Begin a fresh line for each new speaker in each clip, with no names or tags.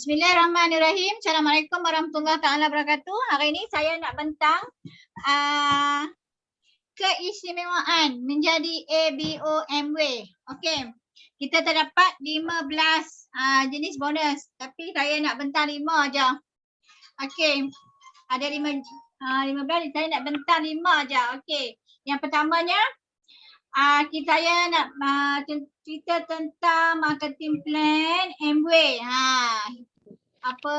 Bismillahirrahmanirrahim. Assalamualaikum warahmatullahi wabarakatuh. Hari ini saya nak bentang keistimewaan menjadi ABOMW. Okey. Kita terdapat 15 jenis bonus, tapi saya nak bentang 5 aja. Okey. Ada 15, saya nak bentang 5 aja. Okey. Yang pertamanya saya nak cerita tentang marketing plan Amway. Apa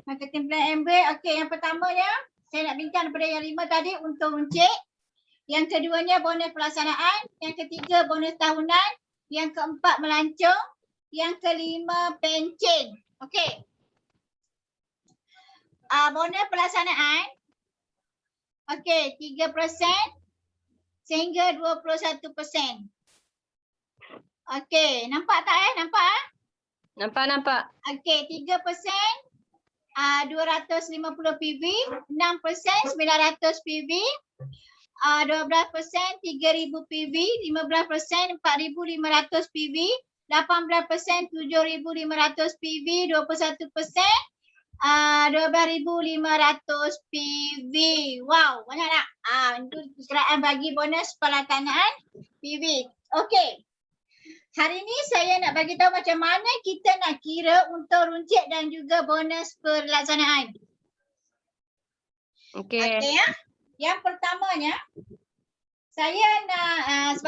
marketing plan Amway? Okey, yang pertamanya saya nak bincang daripada yang 5 tadi, untung runcit. Yang keduanya bonus pelaksanaan, yang ketiga bonus tahunan, yang keempat melancong, yang kelima pencen. Okey. Bonus pelaksanaan. Okey, 3% sehingga 21%. Okey, nampak tak Nampak?
Nampak.
Okey, 3% 250 PV, 6% 900 PV, 12% 3000 PV, 15% 4500 PV, 18% 7500 PV, 21% 12,500 PV. Wow, banyak tak? Itu perkiraan bagi bonus pelaksanaan PV. Okey. Hari ni saya nak bagi tahu macam mana kita nak kira untung runcit dan juga bonus pelaksanaan.
Okey.
Okey ya. Yang pertamanya saya nak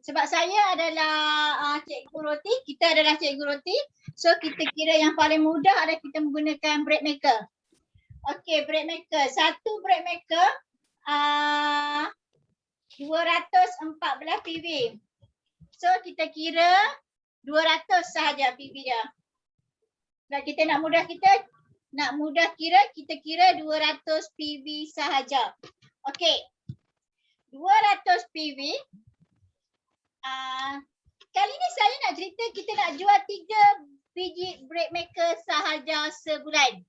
sebab saya adalah cikgu roti, kita adalah cikgu roti. So kita kira yang paling mudah adalah kita menggunakan bread maker. Okey, bread maker. Satu bread maker 214 PV. So kita kira 200 sahaja PV dia. Dan kita nak mudah kira, kita kira 200 PV sahaja. Okey. 200 PV. Kali ni saya nak cerita kita nak jual 3 biji bread maker sahaja sebulan.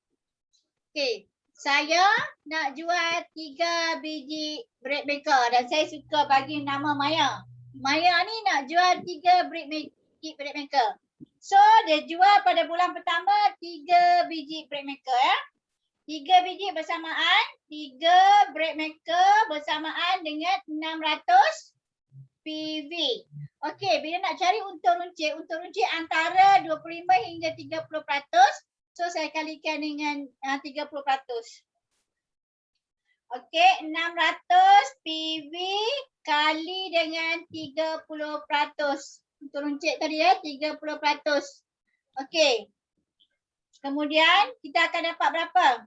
Okey. Saya nak jual 3 biji bread maker dan saya suka bagi nama Maya. Maya ni nak jual 3 bread maker. So dia jual pada bulan pertama 3 biji bread maker ya. 3 biji bersamaan, 3 bread maker bersamaan dengan 600 PV. Okey, bila nak cari untung runcit antara 25 hingga 30%. So saya kalikan dengan 30%. Okey, 600 PV kali dengan 30%. Untung runcit tadi ya, 30%. Okey. Kemudian kita akan dapat berapa?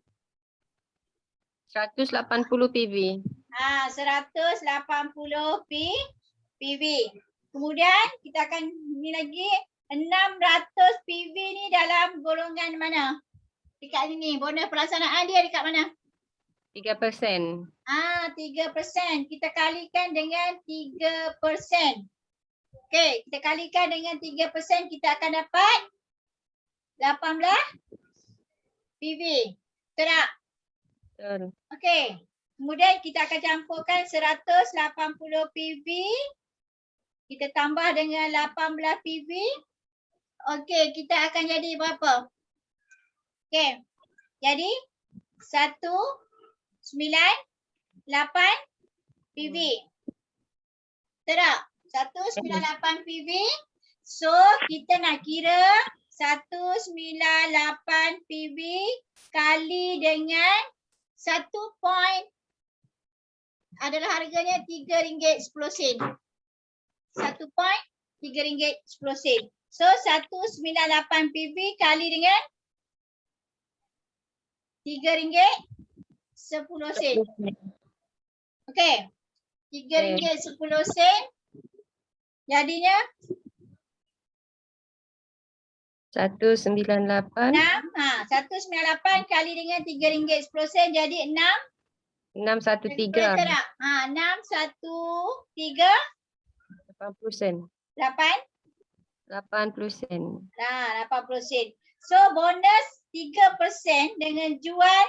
180 PV.
180 PV. Kemudian kita akan ni lagi 600 PV ni dalam golongan mana? Dekat sini, bonus pelaksanaan dia dekat mana?
3%.
3%. Kita kalikan dengan 3%. Okey, kita kalikan dengan 3%, kita akan dapat 18 PV. Betul tak?
Betul.
Okey. Kemudian kita akan campurkan 180 PV. Kita tambah dengan 18 PV. Okey, kita akan jadi berapa? Okey. Jadi 198 PV. Betul tak? 198 PV. So kita nak kira 198 PV kali dengan 1 point adalah harganya RM3.10. 1 point RM3.10. So 198 PV kali dengan RM3.10. Okey. RM3.10 jadinya
198.
198 kali dengan RM3.10 jadi
613.
Betul tak? 613
80%. 80%.
80%. So bonus 3% dengan jual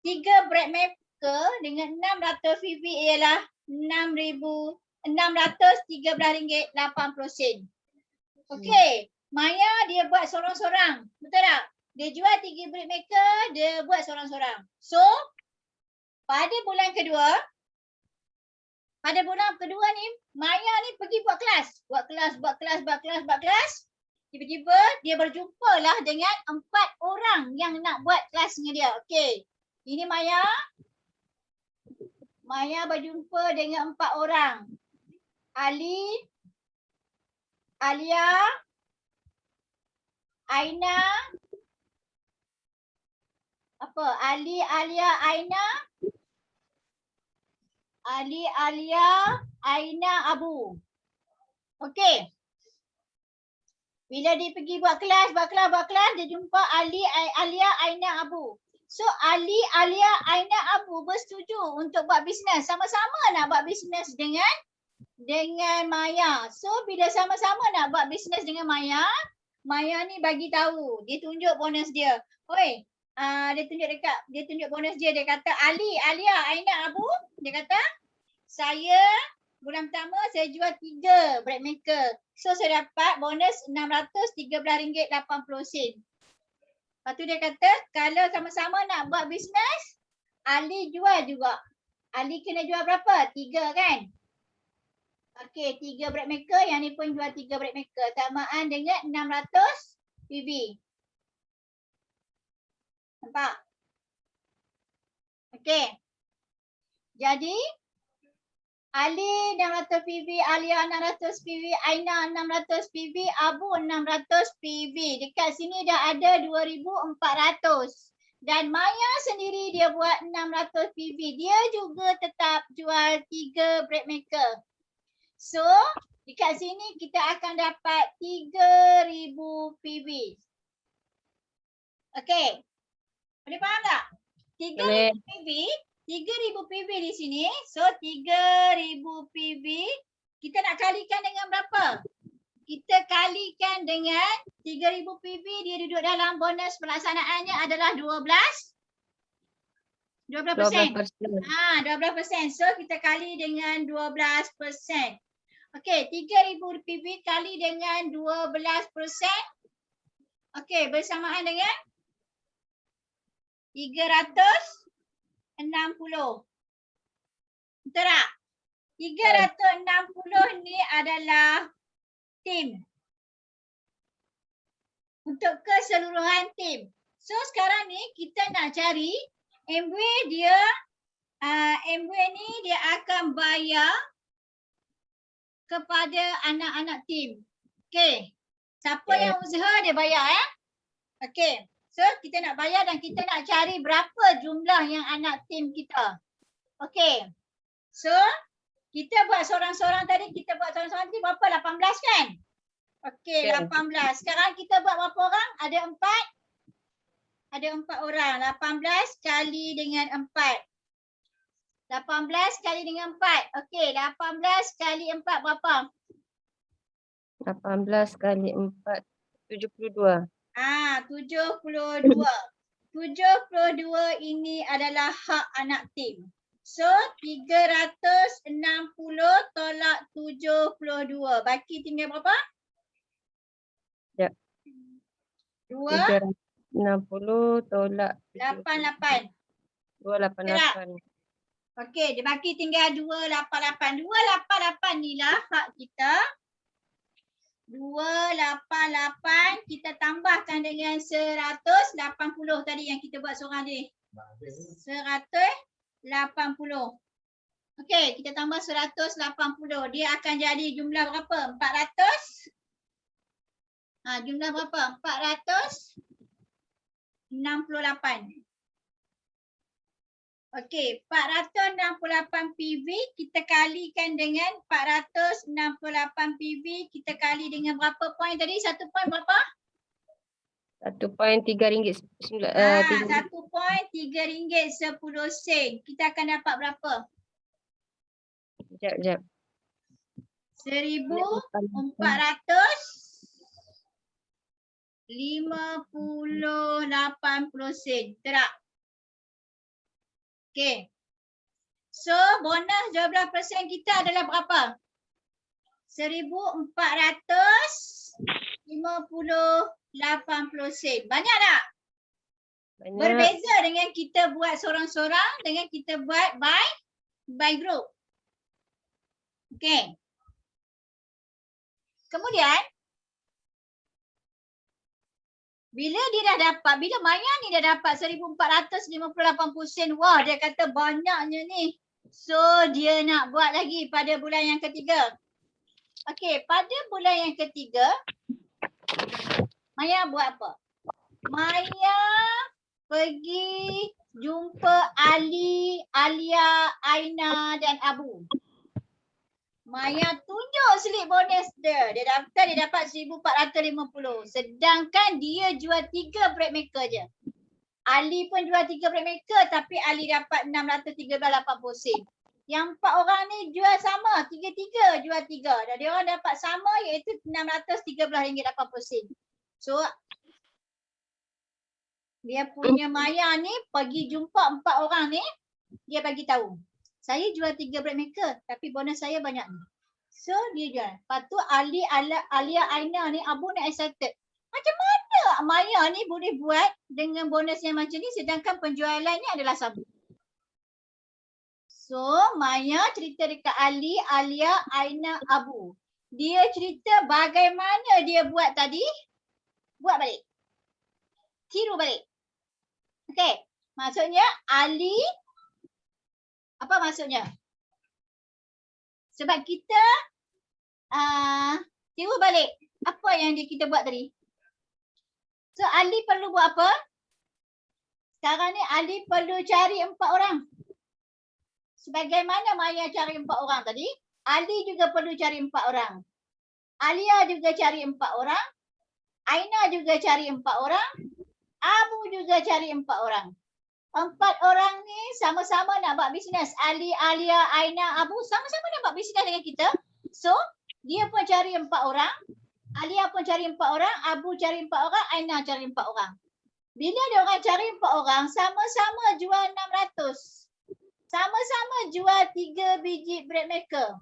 3 bread maker dengan 600 PV ialah RM613.80. Okey. Maya dia buat sorang-sorang. Betul tak? Dia jual 3 brick maker, dia buat sorang-sorang. So, pada bulan kedua ni, Maya ni pergi buat kelas. Buat kelas. Tiba-tiba dia berjumpa lah dengan 4 orang yang nak buat kelas dengan dia. Okey. Ini Maya. Maya berjumpa dengan 4 orang. Ali, Alia, Aina, Ali, Alia, Aina, Ali, Alia, Aina, Abu. Okey. Bila dia pergi buat kelas, dia jumpa Ali, Alia, Aina, Abu. So Ali, Alia, Aina, Abu bersetuju untuk buat bisnes. Sama-sama nak buat bisnes dengan Maya. So bila sama-sama nak buat bisnes dengan Maya, Maya ni bagi tahu, dia tunjuk bonus dia. Oi, dia tunjuk bonus dia. Dia kata Ali, Alia, Aina, Abu, dia kata saya bulan pertama saya jual 3 bread maker. So saya dapat bonus RM613.80. Lepas tu dia kata kalau sama-sama nak buat bisnes, Ali jual juga. Ali kena jual berapa? 3 kan? Okey, 3 bread maker, yang ni pun jual 3 bread maker. Samaan dengan 600 PV. Nampak? Okey. Jadi Ali 600 PV, Alia 600 PV, Aina 600 PV, Abu 600 PV. Dekat sini dah ada 2,400. Dan Maya sendiri dia buat 600 PV. Dia juga tetap jual 3 bread maker. So, dekat sini kita akan dapat 3,000 PV. Okey. Boleh faham tak? 3,000 PV. 3,000 PV di sini. So 3,000 PV kita nak kalikan dengan berapa? Kita kalikan dengan 3,000 PV, dia duduk dalam bonus pelaksanaannya adalah 12%. 12%. 12%. So kita kali dengan 12%. Okey, 3,000 PV kali dengan 12%. Okey, bersamaan dengan 360. Betul tak? 360 ni adalah tim. Untuk keseluruhan tim. So sekarang ni kita nak cari Amway dia, Amway ni dia akan bayar kepada anak-anak tim. Okey. Siapa yang usaha dia bayar Okey. So kita nak bayar dan kita nak cari berapa jumlah yang anak tim kita. Okey. So kita buat sorang-sorang tadi, berapa? 18 kan? Okey, 18. Sekarang kita buat berapa orang? Ada 4. Ada 4 orang. 18 kali dengan 4. 18 kali dengan 4. Okey, 18 kali 4 berapa?
18 kali 4, 72.
72. 72 ini adalah hak anak tim. So 360 tolak 72. Baki tinggal berapa?
Ya.
260
tolak
88.
288.
Okey, dia baki tinggal 288. 288 ni lah hak kita. 288 kita tambahkan dengan 180 tadi yang kita buat seorang ni. 180. Okey, kita tambah 180. Dia akan jadi jumlah berapa? 400. Jumlah berapa? 468. Okey, 468 PV kita kalikan dengan 468 PV kita kali dengan berapa poin tadi? 1 poin berapa?
1 poin RM3.
1 poin RM3.10. Kita akan dapat berapa?
Sekejap.
1,458 sen. Betul tak? Okey. So bonus 12% kita adalah berapa? 1,400 sen. Banyak tak?
Banyak.
Berbeza dengan kita buat seorang-seorang dengan kita buat by group. Okey. Kemudian bila dia dah dapat, bila Maya ni dah dapat 1458 sen. Wah, dia kata banyaknya ni. So dia nak buat lagi pada bulan yang ketiga. Okey, pada bulan yang ketiga Maya buat apa? Maya pergi jumpa Ali, Alia, Aina dan Abu. Maya tunjuk slip bonus dia. Dia daftar, dia dapat 1450. Sedangkan dia jual 3 bread maker je. Ali pun jual 3 bread maker tapi Ali dapat 613.80 sen. Yang 4 orang ni jual sama, 3-3 jual 3. Dan dia orang dapat sama iaitu RM613.80. So dia punya Maya ni pergi jumpa 4 orang ni, dia bagi tahu. Saya jual 3 bread maker tapi bonus saya banyak ni. So dia jual. Lepas tu Ali, Alia, Aina ni, Abu ni excited. Macam mana Maya ni boleh buat dengan bonus yang macam ni sedangkan penjualannya adalah sama. So Maya cerita dekat Ali, Alia, Aina, Abu. Dia cerita bagaimana dia buat tadi. Buat balik. Tiru balik. Okey. Maksudnya Ali, apa maksudnya? Sebab kita tiru balik apa yang kita buat tadi. So Ali perlu buat apa? Sekarang ni Ali perlu cari 4 orang. Sebagaimana Maya cari 4 orang tadi, Ali juga perlu cari 4 orang. Alia juga cari 4 orang. Aina juga cari 4 orang. Abu juga cari 4 orang. 4 orang ni sama-sama nak buat bisnes. Ali, Alia, Aina, Abu sama-sama nak buat bisnes dengan kita. So, dia pun cari 4 orang. Alia pun cari 4 orang. Abu cari 4 orang. Aina cari 4 orang. Bila dia orang cari 4 orang, sama-sama jual 600. Sama-sama jual 3 biji bread maker.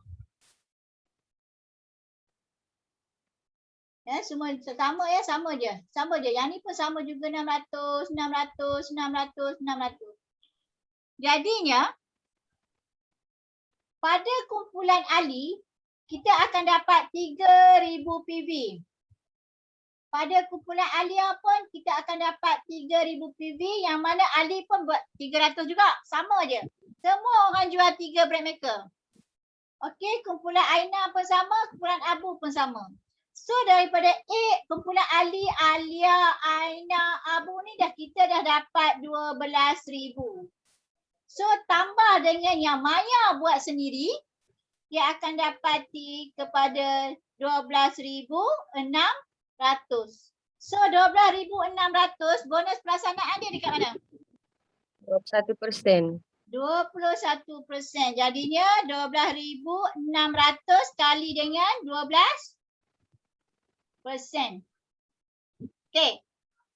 Ya, semua sama ya, sama je. Sama je. Yang ni pun sama juga 600, 600, 600, 600. Jadinya, pada kumpulan Ali, kita akan dapat 3,000 PV. Pada kumpulan Alia pun kita akan dapat 3,000 PV yang mana Ali pun buat 300 juga. Sama je. Semua orang jual 3 bread maker. Okey, kumpulan Aina pun sama, kumpulan Abu pun sama. So daripada kumpulan Ali, Alia, Aina, Abu ni kita dah dapat 12,000. So tambah dengan yang Maya buat sendiri, dia akan dapati kepada 12,600. So 12,600 bonus pelaksanaan dia dekat mana?
21%.
21%. Jadinya 12,600 kali dengan 12%. Okey.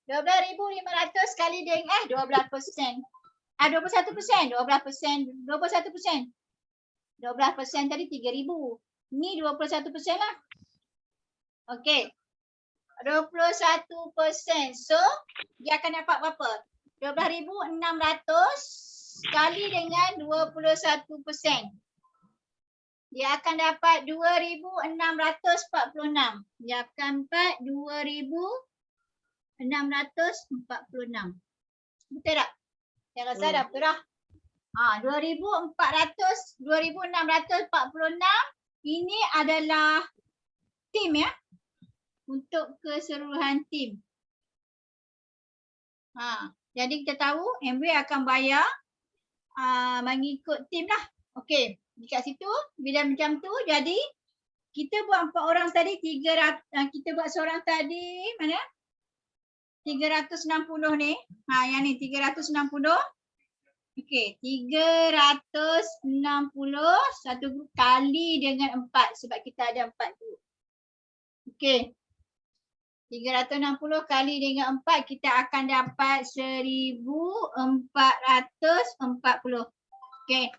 12,500 kali dengan 12%. 21%. 12%. 12% tadi 3,000. Ni 21% lah. Okey. 21%. So, dia akan dapat berapa? 12,600 kali dengan 21%. Dia akan dapat 2,646. Dia akan dapat 2,646. Betul tak? Saya rasa dah betul dah. 2,646 ini adalah tim ya. Untuk keseluruhan tim. Jadi kita tahu MW akan bayar mengikut tim lah. Okey. Dekat situ bila macam tu jadi kita buat 4 orang tadi 300, kita buat seorang tadi mana? 360 ni. Yang ni 360. Okey, 360 satu grup kali dengan 4 sebab kita ada 4 grup. Okey. 360 kali dengan 4 kita akan dapat 1,440. Okey.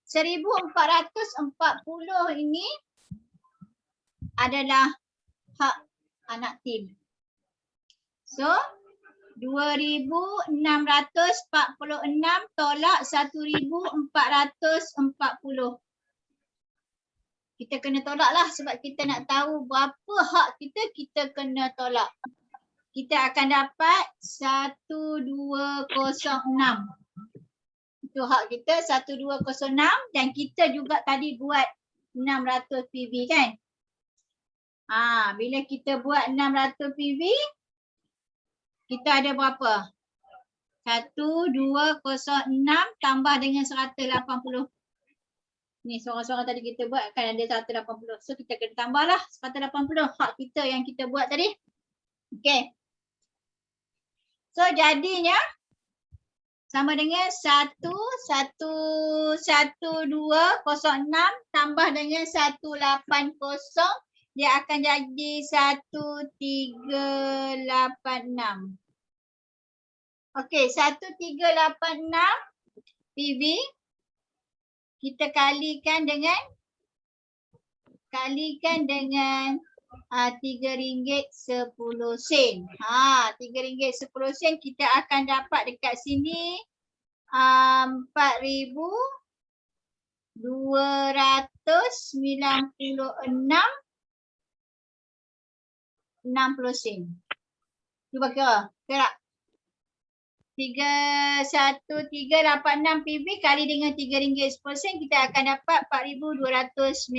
1,440 ini adalah hak anak tim. So 2,646 tolak 1,440. Kita kena tolak lah sebab kita nak tahu berapa hak kita, kita kena tolak. Kita akan dapat 1,206. Itu hak kita 1,206 dan kita juga tadi buat 600 PV kan. Bila kita buat 600 PV, kita ada berapa? 1,206 tambah dengan 180. Ni seorang-seorang tadi kita buat kan ada 180. So kita kena tambahlah 180 hak kita yang kita buat tadi. Okay. So jadinya sama dengan 1,206 tambah dengan 180. Dia akan jadi 1,386. Okey, 1,386 PV kita kalikan dengan RM3.10. RM3.10 kita akan dapat dekat sini 4,296.60 sen. Cuba kira, tak? 1,386 PV kali dengan RM3.10 kita akan dapat 4,296.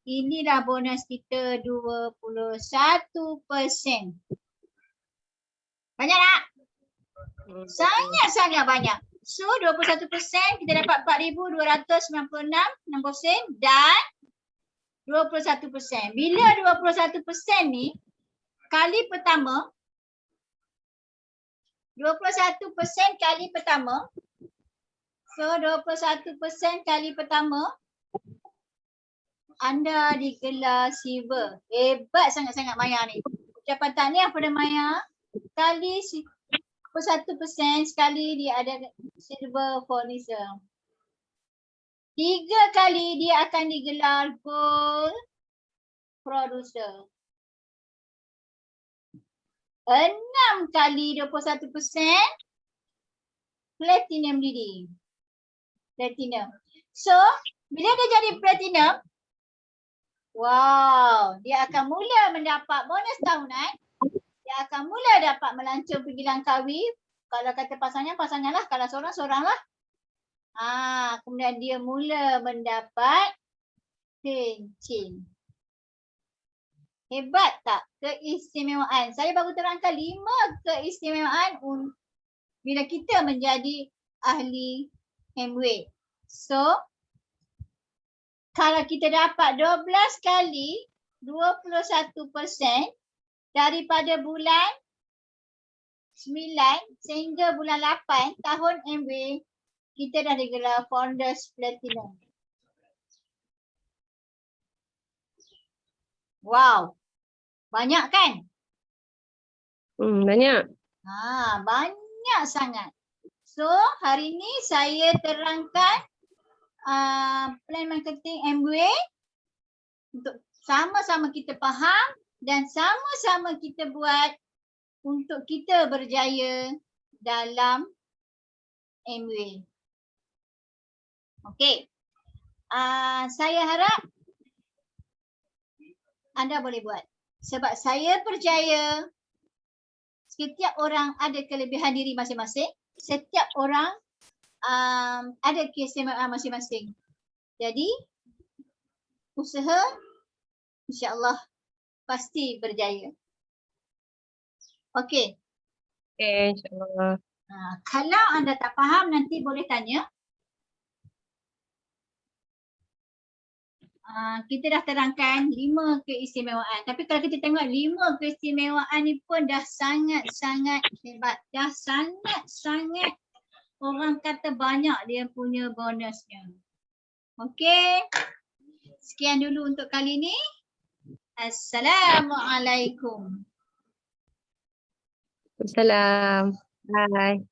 Inilah bonus kita 21%. Banyak tak? Sangat-sangat banyak. So 21% kita dapat 4,296.60 sen dan 21%. Bila 21% ni kali pertama, 21% kali pertama. So 21% kali pertama anda digelar silver. Hebat sangat-sangat Maya ni. Ucapan tahniah pada Maya. Kali 21% sekali dia ada silver finisher. 3 kali dia akan digelar gold producer. 6 kali 21% platinum leading. Platinum. So, bila dia jadi platinum, wow, dia akan mula mendapat bonus tahunan. Dia akan mula dapat melancong pergi Langkawi. Kalau kata pasangan lah. Kalau seorang lah. Kemudian dia mula mendapat pencin. Hebat tak keistimewaan? Saya baru terangkan 5 keistimewaan bila kita menjadi ahli Amway. So, kalau kita dapat 12 kali 21% daripada bulan 9 sehingga bulan 8 tahun Amway, kita dah digelar Founders Platinum. Wow. Banyak kan?
Banyak.
Banyak sangat. So, hari ni saya terangkan plan marketing Amway untuk sama-sama kita faham dan sama-sama kita buat untuk kita berjaya dalam Amway. Okey. Saya harap anda boleh buat. Sebab saya percaya setiap orang ada kelebihan diri masing-masing. Setiap orang ada keistimewaan masing-masing. Jadi, usaha insya-Allah pasti berjaya. Okey.
Okay, insyaAllah.
Kalau anda tak faham nanti boleh tanya. Kita dah terangkan 5 keistimewaan. Tapi kalau kita tengok 5 keistimewaan ni pun dah sangat-sangat hebat. Dah sangat-sangat orang kata banyak dia punya bonusnya. Okey. Sekian dulu untuk kali ni. Assalamualaikum.
Assalam. Bye.